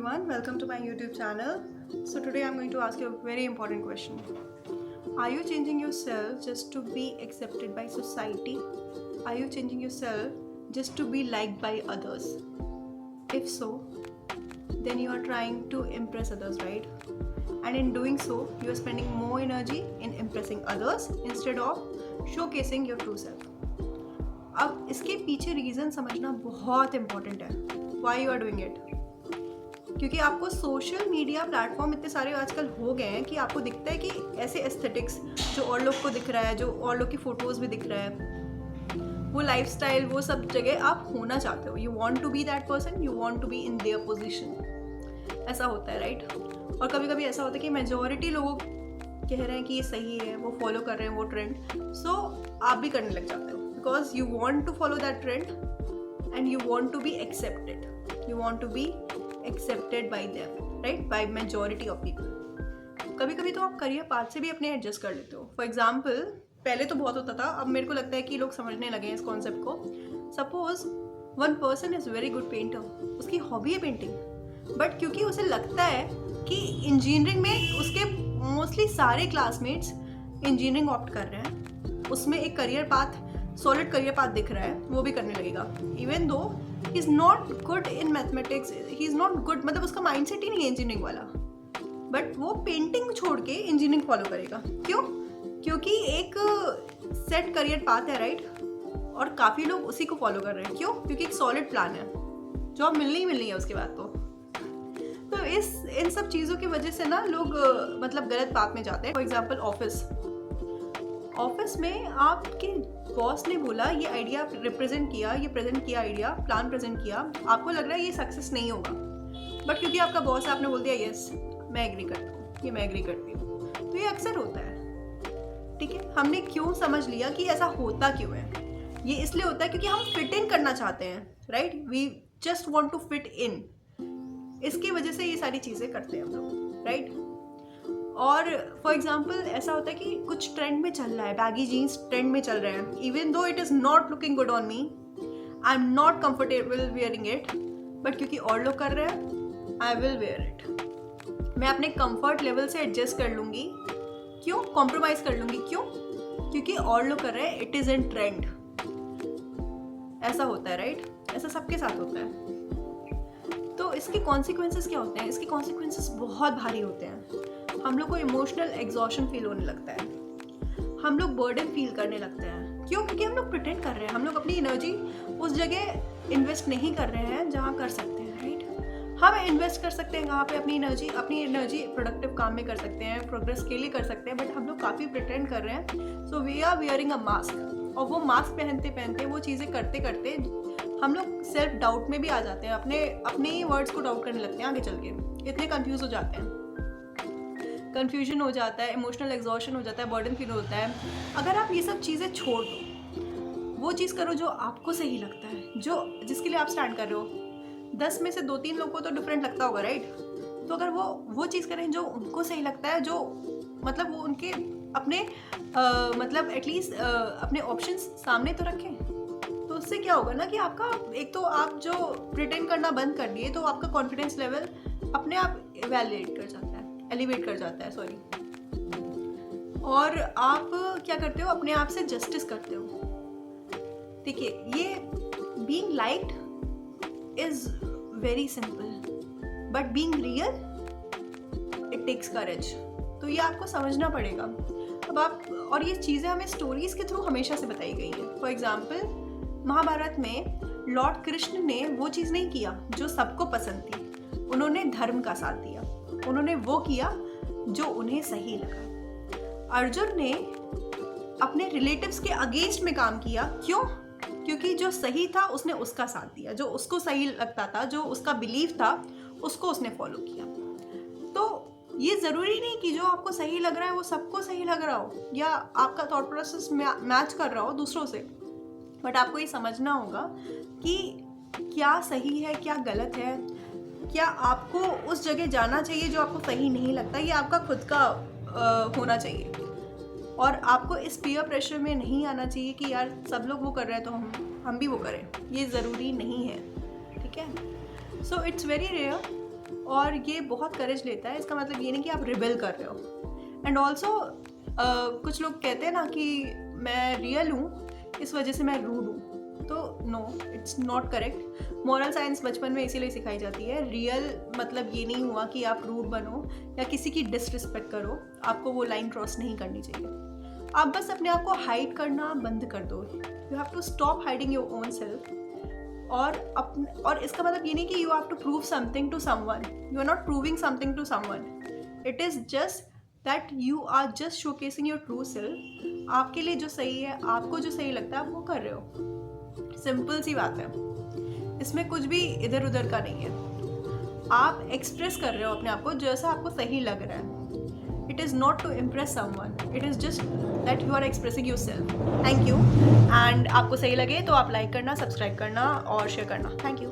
everyone, welcome to my YouTube channel. So today I'm going to ask you a very important question. Are you changing yourself just to be accepted by society? Are you changing yourself just to be liked by others? If so, then you are trying to impress others, right? And in doing so, you are spending more energy in impressing others instead of showcasing your true self. अब इसके पीछे reason समझना बहुत important है. Why you are doing it? क्योंकि आपको social media platform इतने सारे आजकल हो गए हैं कि आपको दिखता है कि ऐसे एस्थेटिक्स जो और लोग को दिख रहा है, जो और लोग की फ़ोटोज़ भी दिख रहा है, वो लाइफस्टाइल, वो सब जगह आप होना चाहते हो. You want to be that person, you want to be in their position. ऐसा होता है, राइट? और कभी कभी ऐसा होता है कि मेजॉरिटी लोग कह रहे हैं कि ये सही है, वो फॉलो कर रहे हैं वो ट्रेंड, सो आप भी करने लग जाते हो because you want to follow that trend and you want to be accepted. You want to be accepted by them, right? By majority of people. कभी कभी तो आप करियर पाथ से भी अपने एडजस्ट कर लेते हो. फॉर एग्जाम्पल, पहले तो बहुत होता था, अब मेरे को लगता है कि लोग समझने लगे हैं इस कॉन्सेप्ट को. Suppose one person is very good painter, उसकी हॉबी है पेंटिंग, बट क्योंकि उसे लगता है कि इंजीनियरिंग में उसके मोस्टली सारे क्लासमेट्स इंजीनियरिंग ऑप्ट कर रहे हैं, उसमें एक career path, solid career path दिख रहा है, वो भी करने लगेगा. Even though he is not good in mathematics, he is not good, मतलब उसका माइंडसेट ही नहीं है इंजीनियरिंग वाला, बट वो पेंटिंग छोड़ के इंजीनियरिंग फॉलो करेगा. क्यों? क्योंकि एक सेट करियर पाथ है, राइट? और काफ़ी लोग उसी को फॉलो कर रहे हैं. क्यों? क्योंकि एक सॉलिड प्लान है, जॉब मिलनी ही मिलनी है उसके बाद. तो इन सब चीज़ों की वजह से ना लोग मतलब गलत पाथ में जाते हैं. फॉर एग्जाम्पल ऑफिस में आपके बॉस ने बोला, ये आइडिया रिप्रेजेंट किया, ये प्रेजेंट किया, आइडिया प्लान प्रेजेंट किया, आपको लग रहा है ये सक्सेस नहीं होगा, बट क्योंकि आपका बॉस है, आपने बोल दिया यस मैं एग्री करता हूँ, ये मैं एग्री करती हूँ. तो ये अक्सर होता है, ठीक है? हमने क्यों समझ लिया कि ऐसा होता क्यों है? ये इसलिए होता है क्योंकि हम फिट इन करना चाहते हैं, right? We just want to fit in. इसकी वजह से ये सारी चीज़ें करते हैं हम लोग, राइट? और फॉर एग्जाम्पल ऐसा होता है कि कुछ ट्रेंड में चल रहा है, बैगी जीन्स ट्रेंड में चल रहे हैं, even though it is not looking good on me, I am not comfortable wearing it, but क्योंकि और लोग कर रहे हैं आई विल वेयर इट. मैं अपने कंफर्ट लेवल से एडजस्ट कर लूँगी. क्यों? कॉम्प्रोमाइज़ कर लूँगी. क्यों? क्योंकि और लोग कर रहे हैं, इट इज़ इन ट्रेंड. ऐसा होता है, राइट? ऐसा सबके साथ होता है. तो इसके कॉन्सिक्वेंसेस क्या होते हैं? इसके कॉन्सिक्वेंसेस बहुत भारी होते हैं. हम लोग को इमोशनल एग्जॉशन फील होने लगता है, हम लोग बर्डन फील करने लगते हैं. क्यों? क्योंकि हम लोग प्रिटेंड कर रहे हैं, हम लोग अपनी एनर्जी उस जगह इन्वेस्ट नहीं कर रहे हैं जहाँ कर सकते हैं, राइट? हम इन्वेस्ट कर सकते हैं कहाँ पे? अपनी एनर्जी प्रोडक्टिव काम में कर सकते हैं, प्रोग्रेस के लिए कर सकते हैं, बट हम लोग काफ़ी प्रिटेंड कर रहे हैं. So we are wearing a mask, और वो मास्क पहनते पहनते, वो चीज़ें करते करते हम लोग सेल्फ डाउट में भी आ जाते हैं, अपने ही वर्ड्स को डाउट करने लगते हैं. आगे चल के इतने कंफ्यूज हो जाते हैं, कंफ्यूजन हो जाता है, इमोशनल एग्जॉशन हो जाता है, बर्डन फील होता है. अगर आप ये सब चीज़ें छोड़ दो, वो चीज़ करो जो आपको सही लगता है, जिसके लिए आप स्टैंड कर रहे हो. 10 में से 2-3 लोगों को तो डिफरेंट लगता होगा, राइट? तो अगर वो चीज़ करें जो उनको सही लगता है, जो मतलब वो उनके अपने मतलब एटलीस्ट अपने ऑप्शंस सामने तो रखें. तो उससे क्या होगा ना कि आपका एक तो आप जो प्रिटेंड करना बंद कर दिए, तो आपका कॉन्फिडेंस लेवल अपने आप एलिवेट कर जाता है, सॉरी. और आप क्या करते हो? अपने आप से जस्टिस करते हो. देखिए, ये being liked is very simple, but being real it takes courage. तो ये आपको समझना पड़ेगा. अब और ये चीज़ें हमें स्टोरीज के थ्रू हमेशा से बताई गई हैं. फॉर एग्जाम्पल, महाभारत में लॉर्ड कृष्ण ने वो चीज़ नहीं किया जो सबको पसंद थी, उन्होंने धर्म का साथ दिया, उन्होंने वो किया जो उन्हें सही लगा. अर्जुन ने अपने रिलेटिव्स के अगेंस्ट में काम किया. क्यों? क्योंकि जो सही था उसने उसका साथ दिया, जो उसको सही लगता था, जो उसका बिलीफ था, उसको उसने फॉलो किया. तो ये ज़रूरी नहीं कि जो आपको सही लग रहा है वो सबको सही लग रहा हो, या आपका थॉट प्रोसेस मैच कर रहा हो दूसरों से, बट आपको ये समझना होगा कि क्या सही है, क्या गलत है, क्या आपको उस जगह जाना चाहिए जो आपको सही नहीं लगता. ये आपका खुद का होना चाहिए, और आपको इस पीयर प्रेशर में नहीं आना चाहिए कि यार सब लोग वो कर रहे हैं तो हम भी वो करें. ये ज़रूरी नहीं है, ठीक है? सो इट्स वेरी रेयर और ये बहुत करेज लेता है। इसका मतलब ये नहीं कि आप रिबेल कर रहे हो। एंड ऑल्सो कुछ लोग कहते हैं ना कि मैं रियल हूँ इस वजह से मैं रूड हूँ, तो no, it's not correct. Moral science बचपन में इसीलिए सिखाई जाती है। रियल मतलब ये नहीं हुआ कि आप रूड बनो या किसी की डिसरिस्पेक्ट करो, आपको वो लाइन क्रॉस नहीं करनी चाहिए। आप बस अपने आप को हाइड करना बंद कर दो। You have to stop hiding your own self. और इसका मतलब ये नहीं कि you have to prove something to someone. You are not proving something to someone, it is just that you are just showcasing your true self. आपके लिए जो सही है, आपको जो सही लगता है, आप वो कर रहे हो। सिंपल सी बात है, इसमें कुछ भी इधर उधर का नहीं है। आप एक्सप्रेस कर रहे हो अपने आप को जैसा आपको सही लग रहा है। It is not to impress someone, it is just that you are expressing yourself. Thank you. And आपको सही लगे तो आप लाइक करना, सब्सक्राइब करना और शेयर करना। Thank you.